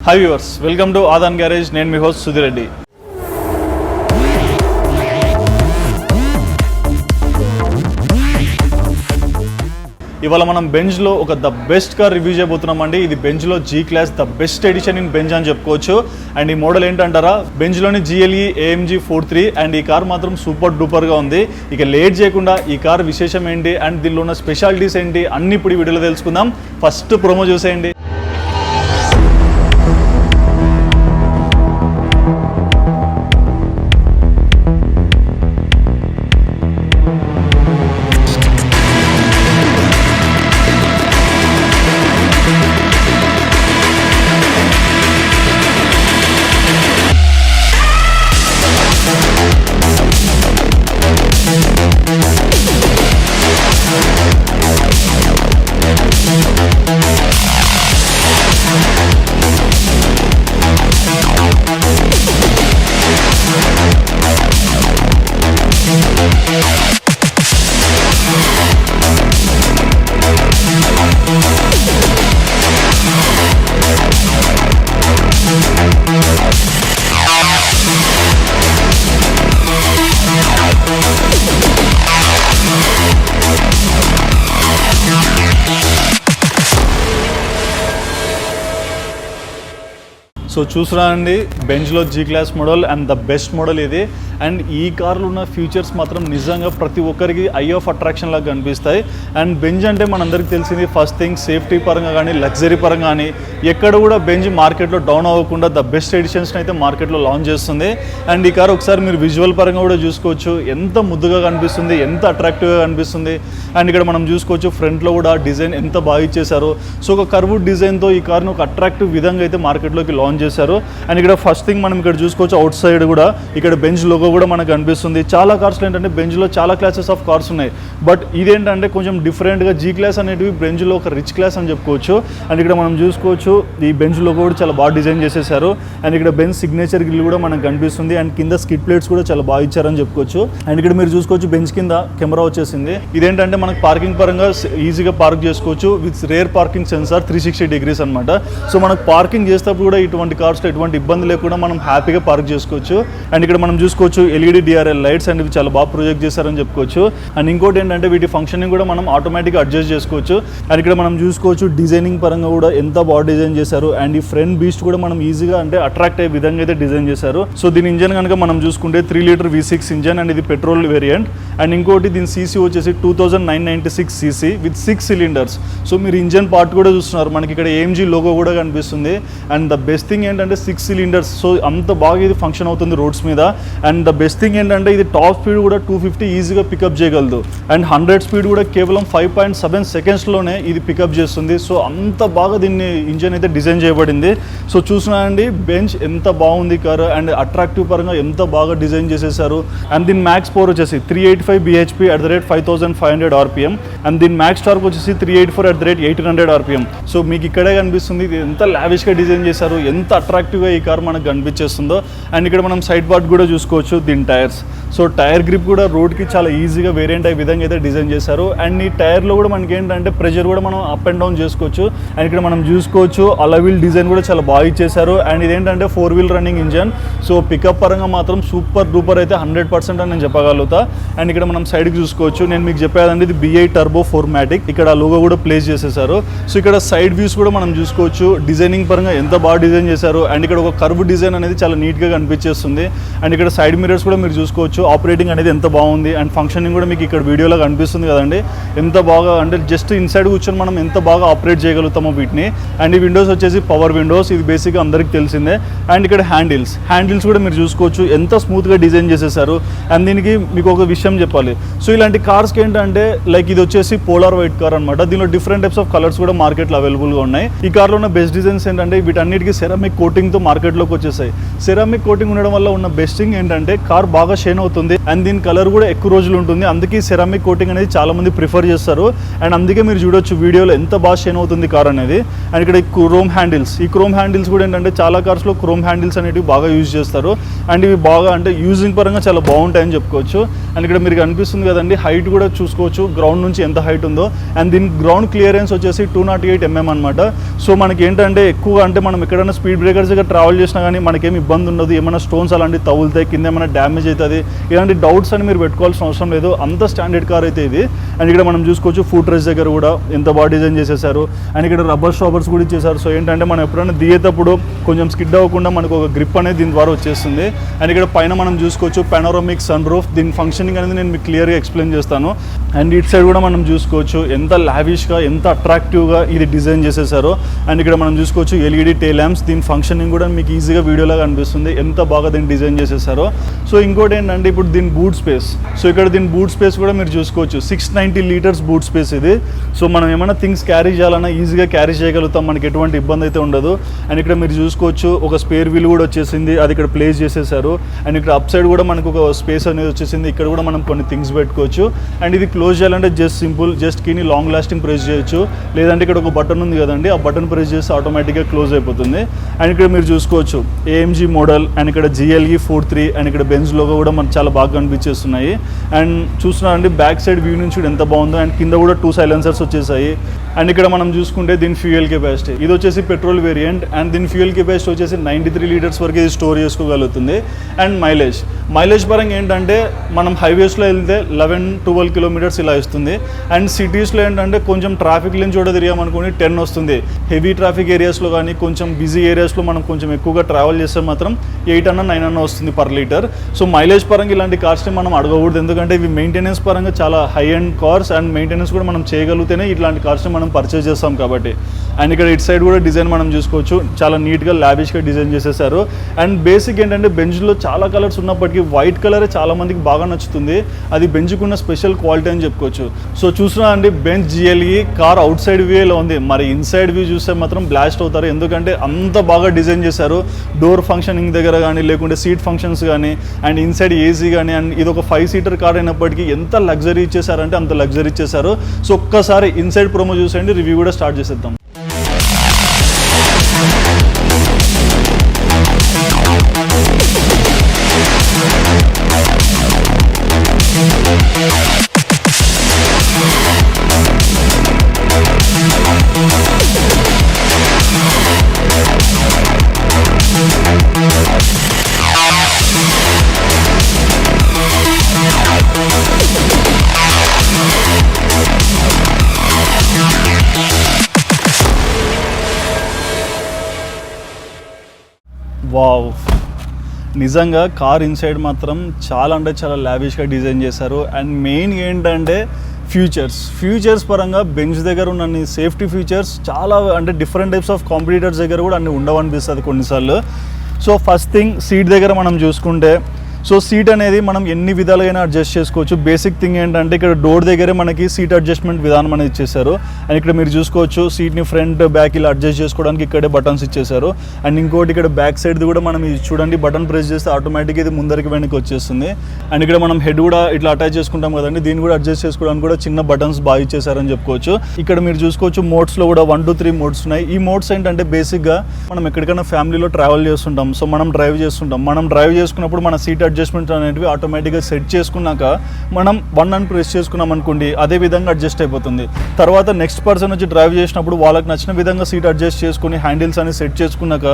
Hi viewers, welcome to Aadan garage. నేను మీ host Sudheer Reddy. ఇవాళ మనం బెంజ్లో ఒక ద బెస్ట్ కార్ రివ్యూ చేయబోతున్నామండి. ఇది బెంజ్లో G class the best edition in Benz అని చెప్పుకోవచ్చు. అండ్ ఈ మోడల్ ఏంటంటారా, బెంజ్లోని GLE AMG 43. అండ్ ఈ కార్ మాత్రం సూపర్ డూపర్గా ఉంది. ఇక లేట్ చేయకుండా ఈ కార్ విశేషం ఏంటి అండ్ దీనిలో ఉన్న స్పెషాలిటీస్ ఏంటి అన్ని ఇప్పుడు ఈ వీడియోలో తెలుసుకుందాం. ఫస్ట్ ప్రోమో చూసేయండి. సో చూసినా అండి, బెంజ్లో G class model and the best model ఇది. అండ్ ఈ కార్లో ఉన్న ఫీచర్స్ మాత్రం నిజంగా ప్రతి ఒక్కరికి ఐ ఆఫ్ అట్రాక్షన్ లాగా కనిపిస్తాయి. అండ్ బెంజ్ అంటే మనందరికీ తెలిసింది ఫస్ట్ థింగ్ సేఫ్టీ పరంగా కానీ లగ్జరీ పరంగా కానీ ఎక్కడ కూడా బెంజ్ మార్కెట్లో డౌన్ అవ్వకుండా ద బెస్ట్ ఎడిషన్స్ని అయితే మార్కెట్లో లాంచ్ చేస్తుంది. అండ్ ఈ కార్ ఒకసారి మీరు విజువల్ పరంగా కూడా చూసుకోవచ్చు, ఎంత ముద్దుగా కనిపిస్తుంది, ఎంత అట్రాక్టివ్గా కనిపిస్తుంది. అండ్ ఇక్కడ మనం చూసుకోవచ్చు ఫ్రంట్లో కూడా డిజైన్ ఎంత బాగా ఇచ్చేశారు. సో ఒక కర్వ్డ్ డిజైన్తో ఈ కార్ని ఒక అట్రాక్టివ్ విధంగా అయితే మార్కెట్లోకి లాంచ్ చేశారు. అండ్ ఇక్కడ ఫస్ట్ థింగ్ మనం ఇక్కడ చూసుకోవచ్చు, అవుట్ సైడ్ కూడా ఇక్కడ బెంజ్ లోగో కూడా మనకు కనిపిస్తుంది. చాలా కార్స్లో ఏంటంటే బెంజ్లో చాలా క్లాసెస్ ఆఫ్ కార్స్ ఉన్నాయి, బట్ ఇదేంటంటే కొంచెం డిఫరెంట్గా జీ క్లాస్ అనేటివి బెంజ్లో ఒక రిచ్ క్లాస్ అని చెప్పుకోవచ్చు. అండ్ ఇక్కడ మనం చూసుకోవచ్చు ఈ బెంజ్ లోగో కూడా చాలా బాగా డిజైన్ చేసేసారు. అండ్ ఇక్కడ బెంజ్ సిగ్నేచర్ గ్రిల్ కూడా మనకు కనిపిస్తుంది. అండ్ కింద స్కిడ్ ప్లేట్స్ కూడా చాలా బాగా ఇచ్చారని చెప్పుకోవచ్చు. అండ్ ఇక్కడ మీరు చూసుకోవచ్చు బెంజ్ కింద కెమెరా వచ్చేసింది. ఇదేంటంటే మనకు పార్కింగ్ పరంగా ఈజీగా పార్క్ చేసుకోవచ్చు with rear parking censor 360 degrees అనమాట. సో మనకు పార్కింగ్ చేసేటప్పుడు కూడా ఇటువంటి కార్స్లో ఎటువంటి ఇబ్బంది లేకుండా మనం హ్యాపీగా పార్క్ చేసుకోవచ్చు. అండ్ ఇక్కడ మనం చూసుకోవచ్చు LED DRL లైట్స్ అండ్ ఇవి చాలా బాగా ప్రొజెక్ట్ చేశారని చెప్పుకోవచ్చు. అండ్ ఇంకోటి ఏంటంటే వీటి ఫంక్షనింగ్ కూడా మనం ఆటోమేటిక్గా అడ్జస్ట్ చేసుకోవచ్చు. అండ్ ఇక్కడ మనం చూసుకోవచ్చు డిజైనింగ్ పరంగా కూడా ఎంత బాగా డిజైన్ చేశారు. అండ్ ఈ ఫ్రంట్ బీస్ట్ కూడా మనం ఈజీగా అంటే అట్రాక్ట్ అయ్యే విధంగా అయితే డిజైన్ చేశారు. సో దీని ఇంజన్ కనుక మనం చూసుకుంటే 3 లీటర్ V6 ఇంజన్ అండ్ ఇది పెట్రోల్ వేరియంట్. అండ్ ఇంకోటి దీని సీసీ వచ్చేసి 2996 cc విత్ 6 cylinders. సో మీరు ఇంజన్ పార్ట్ కూడా చూస్తున్నారు, మనకి ఇక్కడ AMG లోగో కూడా కనిపిస్తుంది. అండ్ ద బెస్ట్ థింగ్ ఏంటంటే 6 cylinders. సో అంత బాగా ఇది ఫంక్షన్ అవుతుంది రోడ్స్ మీద. అండ్ ద బెస్ట్ థింగ్ ఏంటంటే ఇది టాప్ స్పీడ్ కూడా 250 ఈజీగా పికప్ చేయగలదు. అండ్ 100 స్పీడ్ కూడా కేవలం 5.7 secondsలోనే ఇది పికప్ చేస్తుంది. సో అంత బాగా దీన్ని ఇంజన్ అయితే డిజైన్ చేయబడింది. సో చూసినా అండి బెంజ్ ఎంత బాగుంది కారు అండ్ అట్రాక్టివ్ పరంగా ఎంత బాగా డిజైన్ చేసేసారు. అండ్ దీని మ్యాక్స్ పవర్ వచ్చేసి 385 bhp @ 5500 rpm. అండ్ దీని మ్యాక్స్ టార్క్ వచ్చేసి 384 @ 1800 rpm. సో మీకు ఇక్కడే కనిపిస్తుంది ఇది ఎంత లావిష్గా డిజైన్ చేశారు, ఎంత అట్రాక్టివ్గా ఈ కార్ మనకు కనిపించేస్తుందో. అండ్ ఇక్కడ మనం సైడ్ పార్ట్ కూడా చూసుకోవచ్చు దీని టైర్స్. సో టైర్ గ్రిప్ కూడా రోడ్కి చాలా ఈజీగా వేరియంట్ అయ్యే విధంగా అయితే డిజైన్ చేశారు. అండ్ ఈ టైర్లో కూడా మనకి ఏంటంటే ప్రెషర్ కూడా మనం అప్ అండ్ డౌన్ చేసుకోవచ్చు. అండ్ ఇక్కడ మనం చూసుకోవచ్చు అలవీల్ డిజైన్ కూడా చాలా బాగా ఇచ్చేశారు. అండ్ ఇదేంటంటే 4-wheel running engine. So pickup పరంగా మాత్రం సూపర్ డూపర్ అయితే 100% అని నేను చెప్పగలుగుతా. అండ్ ఇక్కడ మనం సైడ్కి చూసుకోవచ్చు, నేను మీకు చెప్పేదండి ఇది BI టర్బో 4matic. ఇక్కడ లోగో కూడా ప్లేస్ చేసేసారు. సో ఇక్కడ సైడ్ వ్యూస్ కూడా మనం చూసుకోవచ్చు డిజైనింగ్ పరంగా ఎంత బాగా డిజైన్ చేశారు. అండ్ ఇక్కడ ఒక కర్వ్ డిజైన్ అనేది చాలా నీట్గా కనిపించేస్తుంది. అండ్ ఇక్కడ సైడ్ మిరర్స్ కూడా మీరు చూసుకోవచ్చు, ఆపరేటింగ్ అనేది ఎంత బాగుంది. అండ్ ఫంక్షనింగ్ కూడా మీకు ఇక్కడ వీడియోలో కనిపిస్తుంది కదండి, ఎంత బాగా అంటే జస్ట్ ఇన్సైడ్ కూర్చొని మనం ఎంత బాగా ఆపరేట్ చేయగలుగుతామో వీటిని. అండ్ ఈ విండోస్ వచ్చేసి పవర్ విండోస్, ఇది బేసిక్గా అందరికీ తెలిసిందే. అండ్ ఇక్కడ హ్యాండిల్స్ కూడా మీరు చూసుకోవచ్చు ఎంత స్మూత్గా డిజైన్ చేసేసారు. అండ్ దీనికి మీకు ఒక విషయం చెప్పాలి, సో ఇలాంటి కార్స్కి ఏంటంటే లైక్ ఇది వచ్చేసి పోలార్ వైట్ కార్ అనమాట. దీనిలో డిఫరెంట్ టైప్స్ ఆఫ్ కలర్స్ కూడా మార్కెట్లో అవైలబుల్గా ఉన్నాయి. ఈ కార్లో ఉన్న బెస్ట్ డిజైన్స్ ఏంటంటే వీటన్నిటికీ సెరామిక్ కోటింగ్తో మార్కెట్లోకి వచ్చేసాయి. సెరామిక్ కోటింగ్ ఉండడం వల్ల ఉన్న బెస్ట్ థింగ్ ఏంటంటే కార్ బాగా షైన్ అవుతుంది అండ్ దీని కలర్ కూడా ఎక్కువ రోజులు ఉంటుంది. అందుకే సెరామిక్ కోటింగ్ అనేది చాలా మంది ప్రిఫర్ చేస్తారు అండ్ అందుకే మీరు చూడొచ్చు వీడియోలో ఎంత బాగా షైన్ అవుతుంది కార్ అనేది. అండ్ ఇక్కడ క్రోమ్ హ్యాండిల్స్, ఈ క్రోమ్ హ్యాండిల్స్ కూడా ఏంటంటే చాలా కార్స్లో క్రోమ్ హ్యాండిల్స్ అనేవి బాగా యూజ్ చేస్తారు అండ్ ఇవి బాగా అంటే యూజింగ్ పరంగా చాలా బాగుంటాయని చెప్పుకోవచ్చు. అండ్ ఇక్కడ మీరు కనిపిస్తుంది కదండి, హైట్ కూడా చూసుకోవచ్చు గ్రౌండ్ నుంచి ఎంత హైట్ ఉందో. అండ్ దీని గ్రౌండ్ క్లియరెన్స్ వచ్చేసి 208 mm అనమాట. సో మనకి ఏంటంటే ఎక్కువ అంటే మనం ఎక్కడైనా స్పీడ్ బ్రేకర్స్ దగ్గర ట్రావెల్ చేసినా కానీ మనకేం ఇబ్బంది ఉండదు, ఏమైనా స్టోన్స్ అలాంటివి తగులుతాయి, కింద ఏమైనా డ్యామేజ్ అవుతుంది, ఇలాంటి డౌట్స్ అని మీరు పెట్టుకోవాల్సిన అవసరం లేదు. అంత స్టాండర్డ్ కార్ అయితే ఇది. అండ్ ఇక్కడ మనం చూసుకోవచ్చు ఫుట్ రెస్ట్ దగ్గర కూడా ఎంత బాగా డిజైన్ చేసేసారు అండ్ ఇక్కడ రబ్బర్ స్టాపర్స్ కూడా ఇచ్చేసారు. సో ఏంటంటే మనం ఎప్పుడైనా దిగేటప్పుడు కొంచెం స్కిడ్ అవ్వకుండా మనకు ఒక గ్రిప్ అనేది దీని ద్వారా వచ్చేస్తుంది. అండ్ ఇక్కడ పైన మనం చూసుకోవచ్చు పానోరామిక్ సన్ రూఫ్, దీని ఫంక్షనింగ్ అనేది నేను మీకు క్లియర్గా ఎక్స్ప్లెయిన్ చేస్తాను. అండ్ ఇటు సైడ్ కూడా మనం చూసుకోవచ్చు ఎంత లావిష్గా ఎంత అట్రాక్టివ్గా ఇది డిజైన్ చేసేసారో. అండ్ ఇక్కడ మనం చూసుకోవచ్చు ఎల్ఈడి టైల్ ల్యాంప్స్, దీని ఫంక్షనింగ్ కూడా మీకు ఈజీగా వీడియోలో కనిపిస్తుంది ఎంత బాగా దీన్ని డిజైన్ చేసేసారో. సో ఇంకోటి ఏంటంటే ఇప్పుడు దీని బూట్ స్పేస్, సో ఇక్కడ దీని బూట్ స్పేస్ కూడా మీరు చూసుకోవచ్చు 690 లీటర్స్ బూట్ స్పేస్ ఇది. సో మనం ఏమైనా థింగ్స్ క్యారీ చేయాలన్నా ఈజీగా క్యారీ చేయగలుగుతాం, మనకి ఎటువంటి ఇబ్బంది అయితే ఉండదు. అండ్ ఇక్కడ మీరు చూసుకోవచ్చు ఒక స్పేర్ వీల్ కూడా వచ్చేసింది, అది ఇక్కడ ప్లేస్ చేసేసారు. అండ్ ఇక్కడ అప్ సైడ్ కూడా మనకు ఒక స్పేస్ అనేది వచ్చేసింది, ఇక్కడ కూడా మనం కొన్ని థింగ్స్ పెట్టుకోవచ్చు. అండ్ ఇది క్లోజ్ చేయాలంటే జస్ట్ సింపుల్, జస్ట్ కీని లాంగ్ లాస్టింగ్ ప్రెస్ చేయొచ్చు, లేదంటే ఇక్కడ ఒక బటన్ ఉంది కదండి, ఆ బటన్ ప్రెస్ చేస్తే ఆటోమేటిక్గా క్లోజ్ అయిపోతుంది. అండ్ ఇక్కడ మీరు చూసుకోవచ్చు AMG మోడల్ అండ్ ఇక్కడ GLE 43 అండ్ ఇక్కడ బెంజ్ లోగో కూడా మనకు చాలా బాగా కనిపించేస్తున్నాయి. అండ్ చూస్తున్నారండి బ్యాక్ సైడ్ వ్యూ నుంచి కూడా ఎంత బాగుందో. అండ్ కింద కూడా 2 సైలెన్సర్స్ వచ్చేసాయి. అండ్ ఇక్కడ మనం చూసుకుంటే దీని ఫ్యూయల్ కెపాసిటీ, ఇది వచ్చేసి పెట్రోల్ వేరియంట్ అండ్ దీని ఫ్యూయల్ కెపాసిటీ వచ్చేసి 93 లీటర్స్ వరకు ఇది స్టోర్ చేసుకోగలుగుతుంది. అండ్ మైలేజ్ పరంగా ఏంటంటే మనం హైవేస్లో వెళ్తే 11-12 కిలోమీటర్స్ ఇలా ఇస్తుంది. అండ్ సిటీస్లో ఏంటంటే కొంచెం ట్రాఫిక్ లేని చోట తిరిగామనుకోండి 10 వస్తుంది. హెవీ ట్రాఫిక్ ఏరియాస్లో కానీ కొంచెం బిజీ ఏరియాస్లో మనం కొంచెం ఎక్కువగా ట్రావెల్ చేస్తే మాత్రం 8 అన్న 9 అన్న వస్తుంది పర్ లీటర్. సో మైలేజ్ పరంగా ఇలాంటి కార్స్ని మనం అడగకూడదు, ఎందుకంటే ఇవి మెయింటెనెన్స్ పరంగా చాలా high and cars and maintenance కూడా మనం చేయగలిగితేనే ఇట్లాంటి కార్స్ని మనం పర్చేస్ చేస్తాం కాబట్టి. అండ్ ఇక్కడ ఇటు సైడ్ కూడా డిజైన్ మనం చూసుకోవచ్చు చాలా నీట్గా లావిష్గా డిజైన్ చేసేసారు. అండ్ బేసిక్ ఏంటంటే బెంజ్లో చాలా కలర్స్ ఉన్నప్పటికీ వైట్ కలరే చాలా మందికి బాగా నచ్చుతుంది, అది బెంజ్కున్న స్పెషల్ క్వాలిటీ అని చెప్పుకోవచ్చు. సో చూస్తున్నా అండి Benz GLE car out side వ్యూలో ఉంది, మరి ఇన్సైడ్ వ్యూ చూస్తే మాత్రం బ్లాస్ట్ అవుతారు, ఎందుకంటే అంత బాగా డిజైన్ చేశారు. డోర్ ఫంక్షనింగ్ దగ్గర కానీ లేకుంటే సీట్ ఫంక్షన్స్ కానీ అండ్ ఇన్సైడ్ ఏసీ కానీ. అండ్ ఇది ఒక 5 సీటర్ కార్ అయినప్పటికీ ఎంత లగ్జరీ ఇచ్చేసారంటే అంత లగ్జరీ ఇచ్చేసారు. సో ఒక్కసారి ఇన్సైడ్ ప్రోమో చూసేయండి, రివ్యూ కూడా స్టార్ట్ చేసేద్దాం. వావ్, నిజంగా కార్ ఇన్సైడ్ మాత్రం చాలా అంటే చాలా లావిష్గా డిజైన్ చేశారు. అండ్ మెయిన్ ఏంటంటే ఫ్యూచర్స్ పరంగా బెంజ్ దగ్గర ఉన్న సేఫ్టీ ఫీచర్స్ చాలా అంటే డిఫరెంట్ టైప్స్ ఆఫ్ కాంపిటీటర్స్ దగ్గర కూడా అన్ని ఉండవనిపిస్తుంది కొన్నిసార్లు. సో ఫస్ట్ థింగ్ సీట్ దగ్గర మనం చూసుకుంటే, సో సీట్ అనేది మనం ఎన్ని విధాలుగా అడ్జస్ట్ చేసుకోవచ్చు. బేసిక్ థింగ్ ఏంటంటే ఇక్కడ డోర్ దగ్గరే మనకి సీట్ అడ్జస్ట్మెంట్ విధానం అనేది ఇచ్చేసారు. అండ్ ఇక్కడ మీరు చూసుకోవచ్చు సీట్ని ఫ్రంట్ బ్యాక్ ఇలా అడ్జస్ట్ చేసుకోవడానికి ఇక్కడే బటన్స్ ఇచ్చేసారు. అండ్ ఇంకోటి ఇక్కడ బ్యాక్ సైడ్ కూడా మనం ఇది చూడండి, బటన్ ప్రెస్ చేస్తే ఆటోమేటిక్గా ఇది ముందరికి వెనక్కి వచ్చేస్తుంది. అండ్ ఇక్కడ మనం హెడ్ కూడా ఇట్లా అటాచ్ చేసుకుంటాం కదండి, దీన్ని కూడా అడ్జస్ట్ చేసుకోవడానికి కూడా చిన్న బటన్స్ బాగా ఇచ్చేసారని చెప్పుకోవచ్చు. ఇక్కడ మీరు చూసుకోవచ్చు మోడ్స్లో కూడా 1 to 3 మోడ్స్ ఉన్నాయి. ఈ మోడ్స్ ఏంటంటే బేసిక్గా మనం ఎక్కడికైనా ఫ్యామిలీలో ట్రావెల్ చేస్తుంటాం, సో మనం డ్రైవ్ చేసుకున్నప్పుడు మన సీట్ అడ్జస్ట్మెంట్ అనేవి ఆటోమేటిక్గా సెట్ చేసుకున్నాక మనం 1 అని ప్రెస్ చేసుకున్నాం అనుకోండి, అదే విధంగా అడ్జస్ట్ అయిపోతుంది. తర్వాత నెక్స్ట్ పర్సన్ వచ్చి డ్రైవ్ చేసినప్పుడు వాళ్ళకి నచ్చిన విధంగా సీట్ అడ్జస్ట్ చేసుకుని హ్యాండిల్స్ అనేది సెట్ చేసుకున్నాక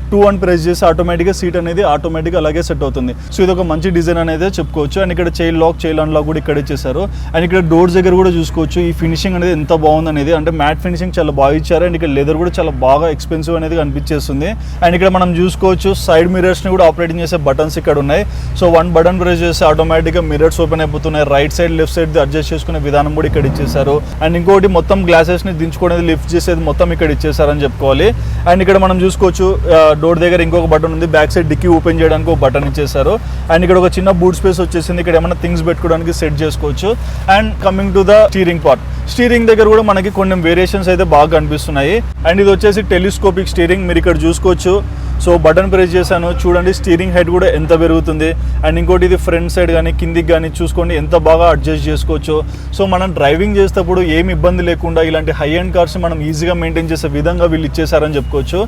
2 అని ప్రెస్ చేసి ఆటోమేటిక్గా సీట్ అనేది ఆటోమేటిక్గా అలాగే సెట్ అవుతుంది. సో ఇది ఒక మంచి డిజైన్ అనేది చెప్పుకోవచ్చు. అండ్ ఇక్కడ చైల్డ్ అన్లాక్ కూడా ఇక్కడ ఇచ్చేసారు. అండ్ ఇక్కడ డోర్స్ దగ్గర కూడా చూసుకోవచ్చు ఈ ఫినిషింగ్ అనేది ఎంత బాగుంది అనేది, అంటే మ్యాట్ ఫినిషింగ్ చాలా బాగా ఇచ్చారు. అండ్ ఇక్కడ లెదర్ కూడా చాలా బాగా ఎక్స్పెన్సివ్ అనేది కనిపించేస్తుంది. అండ్ ఇక్కడ మనం చూసుకోవచ్చు సైడ్ మిరర్స్ని కూడా ఆపరేటింగ్ చేసే బటన్స్ ఇక్కడ ఉన్నాయి. సో 1 బటన్ ప్రెస్ చేస్తే ఆటోమేటిక్గా మిరర్స్ ఓపెన్ అయిపోతున్నాయి. Right side left side adjust చేసుకునే విధానం కూడా ఇక్కడ ఇచ్చేసారు. అండ్ ఇంకోటి మొత్తం గ్లాసెస్ని దించుకునేది లిఫ్ట్ చేసేది మొత్తం ఇక్కడ ఇచ్చేసారని చెప్పుకోవాలి. అండ్ ఇక్కడ మనం చూసుకోవచ్చు డోర్ దగ్గర ఇంకొక బటన్ ఉంది, బ్యాక్ సైడ్ డిక్కీ ఓపెన్ చేయడానికి ఒక బటన్ ఇచ్చేసారు. అండ్ ఇక్కడ ఒక చిన్న బూట్ స్పేస్ వచ్చేసింది, ఇక్కడ ఏమైనా థింగ్స్ పెట్టుకోవడానికి సెట్ చేసుకోవచ్చు. And coming to the steering దగ్గర కూడా మనకి కొన్ని వేరియేషన్స్ అయితే బాగా కనిపిస్తున్నాయి. అండ్ ఇది వచ్చేసి టెలిస్కోపిక్ స్టీరింగ్, మీరు ఇక్కడ చూసుకోవచ్చు సో బటన్ ప్రెస్ చేశాను, చూడండి స్టీరింగ్ హైట్ కూడా ఎంత పెరుగుతుంది. అండ్ ఇంకోటి ఇది ఫ్రంట్ సైడ్ కానీ కిందికి కానీ చూసుకోండి ఎంత బాగా అడ్జస్ట్ చేసుకోవచ్చు. సో మనం డ్రైవింగ్ చేసేటప్పుడు ఏమి ఇబ్బంది లేకుండా ఇలాంటి హై అండ్ కార్స్ మనం ఈజీగా మెయింటైన్ చేసే విధంగా వీళ్ళు ఇచ్చేసారని చెప్పుకోవచ్చు.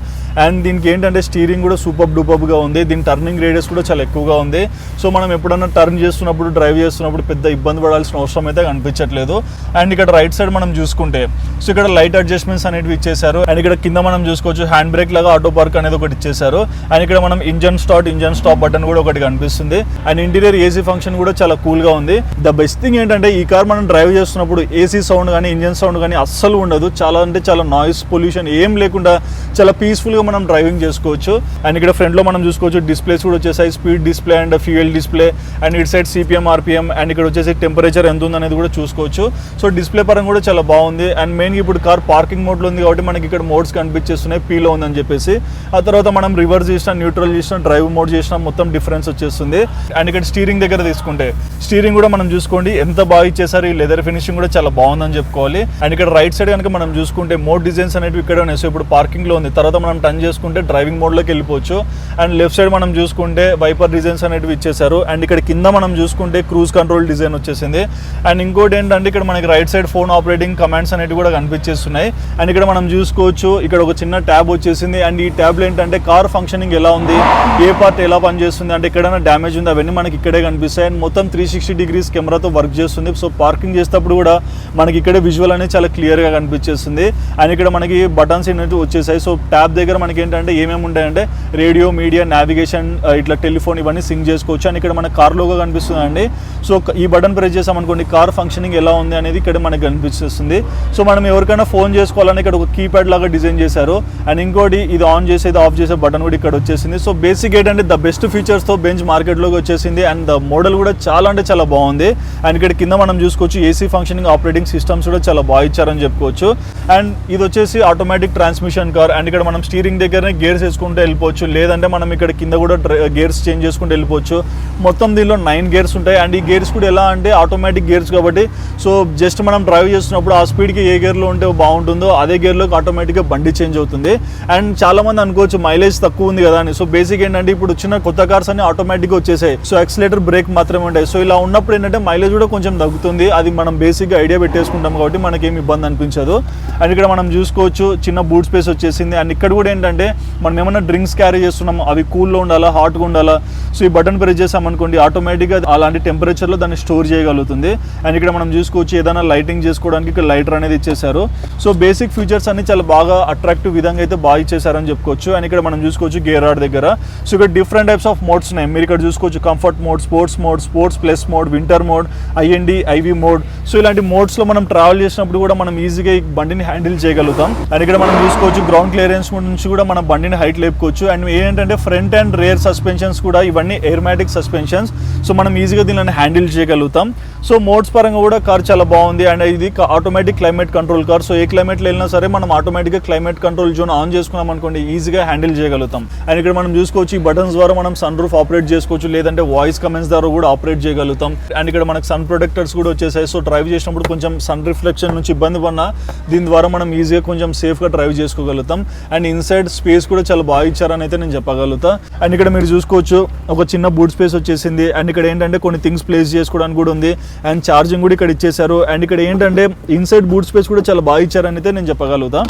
అండ్ దీనికి ఏంటంటే స్టీరింగ్ కూడా సూపర్ డూపర్గా ఉంది. దీని టర్నింగ్ రేడియస్ కూడా చాలా ఎక్కువగా ఉంది. సో మనం ఎప్పుడన్నా టర్న్ చేస్తున్నప్పుడు డ్రైవ్ చేస్తున్నప్పుడు పెద్ద ఇబ్బంది పడాల్సిన అవసరం అయితే కనిపించట్లేదు. అండ్ ఇక్కడ రైట్ సైడ్ మనం చూసుకుంటే సో ఇక్కడ లైట్ అడ్జస్ట్మెంట్స్ అనేవి ఇచ్చేసారు. అండ్ ఇక్కడ కింద మనం చూసుకోవచ్చు హ్యాండ్ బ్రేక్ లాగా ఆటో పార్క్ అనేది ఒకటి ఇచ్చేసారు. అండ్ ఇక్కడ మనం engine start engine stop button కూడా ఒకటి కనిపిస్తుంది. అండ్ ఇంటీరియర్ ఏసీ ఫంక్షన్ కూడా చాలా కూల్ గా ఉంది. ద బెస్ట్ థింగ్ ఏంటంటే ఈ కార్ మనం డ్రైవ్ చేస్తున్నప్పుడు ఏసీ సౌండ్ కానీ ఇంజన్ సౌండ్ కానీ అస్సలు ఉండదు. చాలా అంటే చాలా నాయిస్ పొల్యూషన్ ఏం లేకుండా చాలా పీస్ఫుల్ గా మనం డ్రైవింగ్ చేసుకోవచ్చు. అండ్ ఇక్కడ ఫ్రంట్ లో మనం చూసుకోవచ్చు డిస్ప్లేస్ కూడా వచ్చేసాయి, speed display and fuel display. And ఇటు సైడ్ సిపిఎం ఆర్పిఎం అండ్ ఇక్కడ వచ్చేసి టెంపరేచర్ ఎంత ఉంది అనేది కూడా చూసుకోవచ్చు. సో డిస్ప్లే పరంగా కూడా చాలా బాగుంది. అండ్ మెయిన్గా ఇప్పుడు కార్ పార్కింగ్ మోడ్లో ఉంది కాబట్టి మనకి ఇక్కడ మోడ్స్ కనిపించేస్తున్నాయి, పీలో ఉందని చెప్పేసి. ఆ తర్వాత మనం రివర్స్ చేసినా న్యూట్రల్ చేసినా డ్రైవ్ మోడ్ చేసినా మొత్తం డిఫరెన్స్ వచ్చేస్తుంది. అండ్ ఇక్కడ స్టీరింగ్ దగ్గర తీసుకుంటే స్టీరింగ్ కూడా మనం చూసుకోండి ఎంత బాగా ఇచ్చేసారు. ఈ లెదర్ ఫినిషింగ్ కూడా చాలా బాగుందని చెప్పుకోవాలి. అండ్ ఇక్కడ రైట్ సైడ్ కనుక మనం చూసుకుంటే మోడ్ డిజైన్స్ అనేవి ఇక్కడ ఉన్నాయి. సో ఇప్పుడు పార్కింగ్ లో ఉంది, తర్వాత మనం టర్న్ చేసుకుంటే డ్రైవింగ్ మోడ్ లోకి వెళ్ళిపోవచ్చు. అండ్ లెఫ్ట్ సైడ్ మనం చూసుకుంటే వైపర్ డిజైన్స్ అనేవి ఇచ్చేసారు. అండ్ ఇక్కడ కింద మనం చూసుకుంటే క్రూజ్ కంట్రోల్ డిజైన్ వచ్చేసింది. అండ్ ఇంకోటి ఏంటంటే ఇక్కడ మనకి right side phone operating commands అనేవి కూడా కనిపించేస్తున్నాయి. అండ్ ఇక్కడ మనం చూసుకోవచ్చు ఇక్కడ ఒక చిన్న ట్యాబ్ వచ్చేసింది. అండ్ ఈ ట్యాబ్లో ఏంటంటే కార్ ఫంక్షనింగ్ ఎలా ఉంది, ఏ పార్ట్ ఎలా పనిచేస్తుంది, అంటే ఎక్కడైనా డ్యామేజ్ ఉంది అవన్నీ మనకి ఇక్కడే కనిపిస్తాయి. అండ్ మొత్తం 360 డిగ్రీస్ కెమెరాతో వర్క్ చేస్తుంది. సో పార్కింగ్ చేసేటప్పుడు కూడా మనకి ఇక్కడే విజువల్ అనేది చాలా క్లియర్గా కనిపించేస్తుంది. అండ్ ఇక్కడ మనకి బటన్స్ అనేవి వచ్చేసాయి. సో ట్యాబ్ దగ్గర మనకి ఏంటంటే ఏమేమి ఉంటాయంటే రేడియో, మీడియా, నావిగేషన్, ఇట్లా టెలిఫోన్ ఇవన్నీ సింక్ చేసుకోవచ్చు. అండ్ ఇక్కడ మన కార్ లోగా కనిపిస్తుంది అండి. సో ఈ బటన్ ప్రెస్ చేసామనుకోండి కార్ ఫంక్షనింగ్ ఎలా ఉంది అనేది ఇక్కడ మనకి కనిపిస్తుంది. సో మనం ఎవరికైనా ఫోన్ చేసుకోవాలని ఇక్కడ ఒక కీప్యాడ్ లాగా డిజైన్ చేశారు. అండ్ ఇంకోటి ఇది ఆన్ చేసేది ఆఫ్ చేసే బటన్ కూడా ఇక్కడ వచ్చేసింది. సో బేసిక్ ఏంటంటే ద బెస్ట్ ఫీచర్స్తో బెంజ్ మార్కెట్లోకి వచ్చేసింది. అండ్ ద మోడల్ కూడా చాలా అంటే చాలా బాగుంది. అండ్ ఇక్కడ కింద మనం చూసుకోవచ్చు ఏసీ ఫంక్షనింగ్ ఆపరేటింగ్ సిస్టమ్స్ కూడా చాలా బాగా ఇచ్చారని చెప్పుకోవచ్చు. అండ్ ఇది వచ్చేసి ఆటోమేటిక్ ట్రాన్స్మిషన్ కార్. అండ్ ఇక్కడ మనం స్టీరింగ్ దగ్గరనే గేర్స్ వేసుకుంటూ వెళ్ళిపోవచ్చు, లేదంటే మనం ఇక్కడ కింద కూడా గేర్స్ చేంజ్ చేసుకుంటూ వెళ్ళిపోవచ్చు. మొత్తం దీనిలో 9 గేర్స్ ఉంటాయి. అండ్ ఈ గేర్స్ కూడా ఎలా అంటే ఆటోమేటిక్ గేర్స్ కాబట్టి సో జస్ట్ మనం డ్రైవ్ చేస్తున్నప్పుడు ఆ స్పీడ్కి ఏ గేర్లో ఉంటే బాగుంటుందో అదే గేర్లోకి ఆటోమేటిక్గా బండి చేంజ్ అవుతుంది. అండ్ చాలా మంది అనుకోవచ్చు మైలేజ్ తక్కువ ఉంది కదా అని. సో బేసిక్ ఏంటంటే ఇప్పుడు వచ్చిన కొత్త కార్స్ అన్ని ఆటోమేటిక్గా వచ్చేసాయి. సో యాక్సిలేటర్ బ్రేక్ మాత్రమే ఉంటాయి. సో ఇలా ఉన్నప్పుడు ఏంటంటే మైలేజ్ కూడా కొంచెం తగ్గుతుంది. అది మనం బేసిక్గా ఐడియా పెట్టేసుకుంటాం కాబట్టి మనకేం ఇబ్బంది అనిపించదు. అండ్ ఇక్కడ మనం చూసుకోవచ్చు చిన్న బూట్ స్పేస్ వచ్చేసింది. అండ్ ఇక్కడ కూడా ఏంటంటే మనం ఏమైనా డ్రింక్స్ క్యారీ చేస్తున్నాం అవి కూల్లో ఉండాలా, హాట్గా ఉండాలా. సో ఈ బటన్ ప్రెస్ చేసామనుకోండి ఆటోమేటిక్గా అలాంటి టెంపరేచర్లో దాన్ని స్టోర్ చేయగలుగుతుంది. అండ్ ఇక్కడ మనం చూసుకోవచ్చు ఏదైనా లైటింగ్ చేసుకోవడానికి ఇక్కడ లైటర్ అనేది ఇచ్చేసారు. సో బేసిక్ ఫీచర్స్ అన్ని చాలా బాగా అట్రాక్టివ్ విధంగా అయితే బాగా ఇచ్చేసారని చెప్పుకోవచ్చు. అండ్ ఇక్కడ మనం చూసుకోవచ్చు గేర్ రాడ్ దగ్గర సో ఇక్కడ డిఫరెంట్ టైప్స్ ఆఫ్ మోడ్స్ ఉన్నాయి. మీరు ఇక్కడ చూసుకోవచ్చు comfort mode, sports plus mode, winter mode, IND, IV mode. So ఇలాంటి మోడ్స్లో మనం ట్రావెల్ చేసినప్పుడు కూడా మనం ఈజీగా ఈ బండిని హ్యాండిల్ చేయగలుగుతాం. అండ్ ఇక్కడ మనం చూసుకోవచ్చు గ్రౌండ్ క్లియరెన్స్ నుంచి కూడా మనం బండిని హైట్ లేపుకోవచ్చు. అండ్ ఏంటంటే ఫ్రంట్ అండ్ రేర్ సస్పెన్షన్స్ కూడా ఇవన్నీ ఎయిర్మాటిక్ సస్పెన్షన్స్. సో మనం ఈజీగా దీనిని హ్యాండిల్ చేయగలుగుతాం. సో మోడ్స్ పరంగా కూడా కార్ చాలా బాగుంది. అండ్ ఇది automatic climate control car. So ఏ క్లైమేట్లో వెళ్ళినా సరే మనం ఆటోమేటిక్గా క్లైమేట్ కంట్రోల్ జోన్ ఆన్ చేసుకున్నాం అనుకోండి ఈజీగా హ్యాండిల్ చేయగలుగుతాం. అండ్ ఇక్కడ మనం చూసుకోవచ్చు ఈ బటన్స్ ద్వారా మనం సన్ రూఫ్ ఆపరేట్ చేసుకోవచ్చు, లేదంటే వాయిస్ కమెంట్స్ ద్వారా కూడా ఆపరేట్ చేయగలుగుతాం. అండ్ ఇక్కడ మనకు సన్ ప్రొటెక్టర్స్ కూడా వచ్చేసాయి. సో డ్రైవ్ చేసినప్పుడు కొంచెం సన్ రిఫ్లెక్షన్ నుంచి ఇబ్బంది పడినా దీని ద్వారా మనం ఈజీగా కొంచెం సేఫ్గా డ్రైవ్ చేసుకోగలుగుతాం. అండ్ ఇన్సైడ్ స్పేస్ కూడా చాలా బాగా ఇచ్చారని అయితే నేను చెప్పగలుగుతా. అండ్ ఇక్కడ మీరు చూసుకోవచ్చు ఒక చిన్న బూట్ స్పేస్ వచ్చేసింది. అండ్ ఇక్కడ ఏంటంటే కొన్ని థింగ్స్ ప్లేస్ చేసుకోవడానికి కూడా ఉంది. అండ్ ఛార్జింగ్ కూడా ఇక్కడ ఇచ్చేసారు. అండ్ ఇక్కడ ఏంటంటే ఇన్సైడ్ బూట్ స్పేస్ కూడా చాలా బాగా ఇచ్చారని అయితే నేను చెప్పగలుగుతా.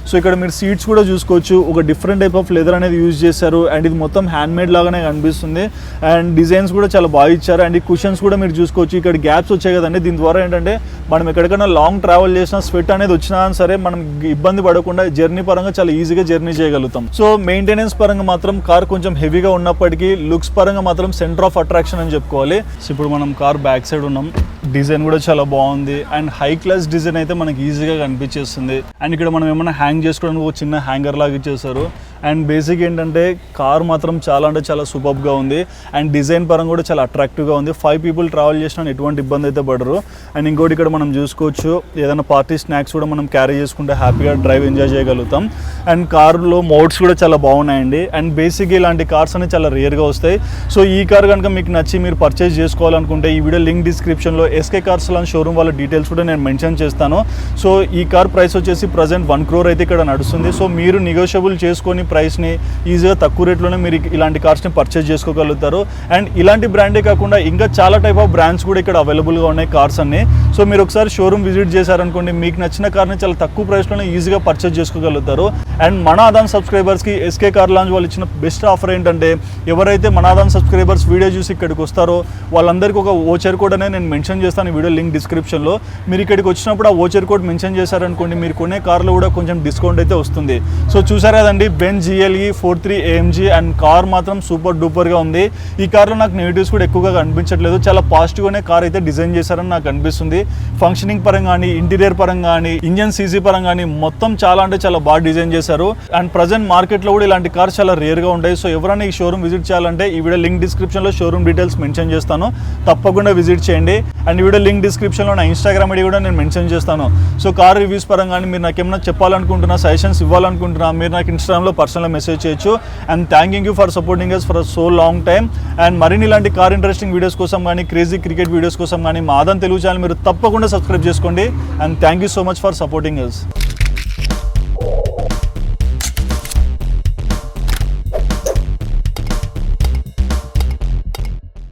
సో ఇక్కడ మీరు సీట్స్ కూడా చూసుకోవచ్చు ఒక డిఫరెంట్ టైప్ ఆఫ్ లెదర్ అనేది యూజ్ చేశారు. అండ్ ఇది మొత్తం హ్యాండ్ మేడ్ లాగానే కనిపిస్తుంది. అండ్ డిజైన్స్ కూడా చాలా బాగా ఇచ్చారు. అండ్ ఈ కుషన్స్ కూడా మీరు చూసుకోవచ్చు ఇక్కడ గ్యాప్స్ వచ్చాయి కదండి. దీని ద్వారా ఏంటంటే మనం ఎక్కడికైనా లాంగ్ ట్రావెల్ చేసినా స్వెట్ అనేది వచ్చినా సరే మనం ఇబ్బంది పడకుండా జర్నీ పరంగా చాలా ఈజీగా జర్నీ చేయగలుగుతాం. సో మెయింటెనెన్స్ పరంగా మాత్రం కార్ కొంచెం హెవీగా ఉన్నప్పటికీ లుక్స్ పరంగా మాత్రం సెంటర్ ఆఫ్ అట్రాక్షన్ అని చెప్పుకోవాలి. సో ఇప్పుడు మనం కార్ బ్యాక్ సైడ్ ఉన్నాం. డిజైన్ కూడా చాలా బాగుంది. అండ్ హై క్లాస్ డిజైన్ అయితే మనకి ఈజీగా కనిపించేస్తుంది. అండ్ ఇక్కడ మనం ఏమైనా హ్యాంగ్ చేసుకోవడానికి ఒక చిన్న హ్యాంగర్ లాగా ఇచ్చేసారు. అండ్ బేసిక్ ఏంటంటే కార్ మాత్రం చాలా అంటే చాలా సూపర్గా ఉంది. అండ్ డిజైన్ పరంగా కూడా చాలా అట్రాక్టివ్గా ఉంది. 5 పీపుల్ ట్రావెల్ చేసినా ఎటువంటి ఇబ్బంది అయితే పడరు. అండ్ ఇంకోటి ఇక్కడ మనం చూసుకోవచ్చు ఏదైనా పార్టీ స్నాక్స్ కూడా మనం క్యారీ చేసుకుంటే హ్యాపీగా డ్రైవ్ ఎంజాయ్ చేయగలుగుతాం. అండ్ కార్లో మోడ్స్ కూడా చాలా బాగున్నాయండి. అండ్ బేసిక్ ఇలాంటి కార్స్ అనేవి చాలా రేర్గా వస్తాయి. సో ఈ కార్ కనుక మీకు నచ్చి మీరు పర్చేస్ చేసుకోవాలనుకుంటే ఈ వీడియో లింక్ డిస్క్రిప్షన్లో ఎస్కే కార్స్ లాంటి షోరూమ్ వాళ్ళ డీటెయిల్స్ కూడా నేను మెన్షన్ చేస్తాను. సో ఈ కార్ ప్రైస్ వచ్చేసి ప్రజెంట్ 1 crore అయితే ఇక్కడ నడుస్తుంది. సో మీరు నెగోషియబుల్ చేసుకొని ప్రైస్ని ఈజీగా తక్కువ రేట్లోనే మీరు ఇలాంటి కార్స్ని పర్చేజ్ చేసుకోగలుగుతారు. అండ్ ఇలాంటి బ్రాండే కాకుండా ఇంకా చాలా టైప్ ఆఫ్ బ్రాండ్స్ కూడా ఇక్కడ అవైలబుల్గా ఉన్నాయి కార్స్ అన్ని. సో మీరు ఒకసారి షోరూమ్ విజిట్ చేశారనుకోండి, మీకు నచ్చిన కార్ని చాలా తక్కువ ప్రైస్లోనే ఈజీగా పర్చేజ్ చేసుకోగలుగుతారు. అండ్ మన ఆదాన్ సబ్స్క్రైబర్స్కి ఎస్కే కార్ లాంజ్ వాళ్ళు ఇచ్చిన బెస్ట్ ఆఫర్ ఏంటంటే, ఎవరైతే మన ఆదాన్ సబ్స్క్రైబర్స్ వీడియో చూసి ఇక్కడికి వస్తారో వాళ్ళందరికీ ఒక ఓచర్ కోడ్ అనేది నేను మెన్షన్ చేస్తాను ఈ వీడియో లింక్ డిస్క్రిప్షన్లో. మీరు ఇక్కడికి వచ్చినప్పుడు ఆ ఓచర్ కోడ్ మెన్షన్ చేశారనుకోండి, మీరు కొనే కార్లో కూడా కొంచెం డిస్కౌంట్ అయితే వస్తుంది. సో చూసారు కదండి, Benz GLE 43 AMG and car మాత్రం సూపర్ డూపర్గా ఉంది. ఈ కార్లో నాకు నెగిటివ్స్ కూడా ఎక్కువగా కనిపించట్లేదు, చాలా పాజిటివ్గానే కార్ అయితే డిజైన్ చేశారని నాకు అనిపిస్తుంది. ఫంక్షనింగ్ పరంగా కానీ, ఇంటీరియర్ పరంగా కానీ, ఇంజన్ CC పరంగా కానీ మొత్తం చాలా అంటే చాలా బాగా డిజైన్ చేశారు. అండ్ ప్రజెంట్ మార్కెట్లో కూడా ఇలాంటి కార్స్ చాలా రేర్గా ఉంటాయి. సో ఎవరైనా ఈ షోరూమ్ విజిట్ చేయాలంటే ఈ వీడియో లింక్ డిస్క్రిప్షన్లో షోరూమ్ డీటెయిల్స్ మెన్షన్ చేస్తాను, తప్పకుండా విజిట్ చేయండి. అండ్ ఈ వీడియో లింక్ డిస్క్రిప్షన్లో నా ఇన్స్టాగ్రామ్ ఐడి కూడా నేను మెన్షన్ చేస్తాను. సో కార్ రివ్యూస్ పరంగా కానీ మీరు నాకు ఏమైనా చెప్పాలనుకుంటున్నా, సజెషన్స్ ఇవ్వాలనుకుంటున్నా, మీరు నాకు ఇన్స్టాగ్రామ్లో పర్సనల్గా మెసేజ్ చేయొచ్చు. And thanking you for supporting us for so long time. And మరిన్ని ఇలాంటి కార్ ఇంట్రెస్టింగ్ వీడియోస్ కోసం కానీ, క్రేజీ క్రికెట్ వీడియోస్ కోసం కానీ మా ఆదాన్ తెలుగు ఛానల్ మీరు తప్పకుండా సబ్స్క్రైబ్ చేసుకోండి. And thank you so much for supporting us.